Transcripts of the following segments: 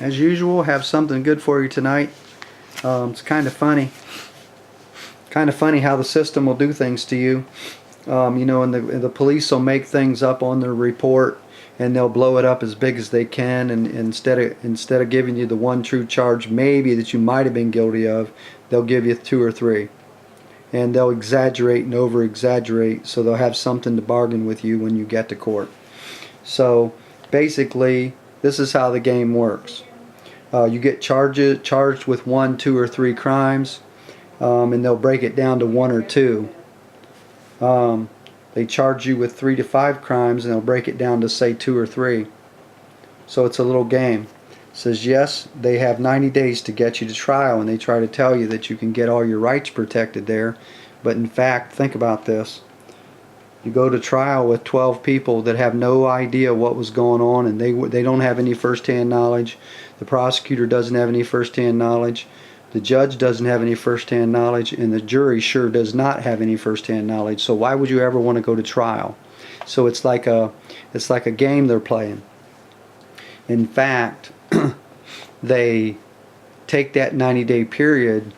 as usual, have something good for you tonight. It's kind of funny. Kind of funny how the system will do things to you. You know, and the police will make things up on their report, and they'll blow it up as big as they can. And instead of giving you the one true charge, maybe that you might have been guilty of, they'll give you 2 or 3. And they'll exaggerate and over exaggerate, so they'll have something to bargain with you when you get to court. So basically, this is how the game works. You get charged with 1, 2, or 3 crimes, and they'll break it down to 1 or 2. They charge you with 3 to 5 crimes, and they'll break it down to, say, 2 or 3. So it's a little game. It says, yes, they have 90 days to get you to trial, and they try to tell you that you can get all your rights protected there. But in fact, think about this. You go to trial with 12 people that have no idea what was going on, and they don't have any first-hand knowledge. The prosecutor doesn't have any first-hand knowledge. The judge doesn't have any first-hand knowledge, and the jury sure does not have any first-hand knowledge. So why would you ever want to go to trial? So it's like a game they're playing. In fact, they take that 90-day period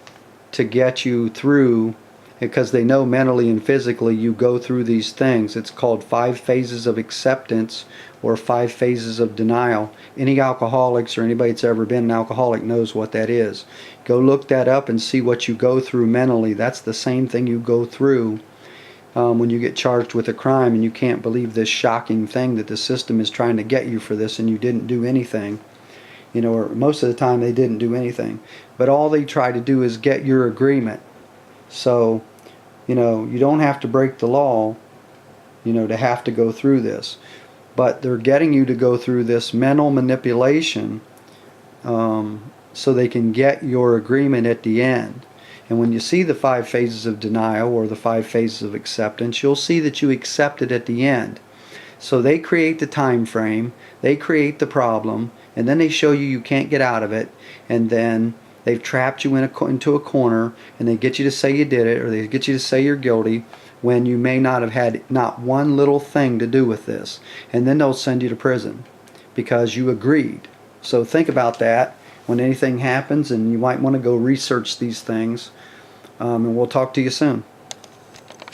to get you through, because they know mentally and physically you go through these things. It's called 5 phases of acceptance or 5 phases of denial. Any alcoholics or anybody that's ever been an alcoholic knows what that is. Go look that up and see what you go through mentally. That's the same thing you go through when you get charged with a crime, and you can't believe this shocking thing that the system is trying to get you for this, and you didn't do anything. You know, or most of the time they didn't do anything. But all they try to do is get your agreement. So, you know, you don't have to break the law, you know, to have to go through this. But they're getting you to go through this mental manipulation so they can get your agreement at the end. And when you see the 5 phases of denial or the 5 phases of acceptance, you'll see that you accept it at the end. So they create the time frame, they create the problem, and then they show you you can't get out of it, and then they've trapped you into a corner, and they get you to say you did it, or they get you to say you're guilty when you may not have had not one little thing to do with this. And then they'll send you to prison because you agreed. So think about that when anything happens, and you might want to go research these things, and we'll talk to you soon.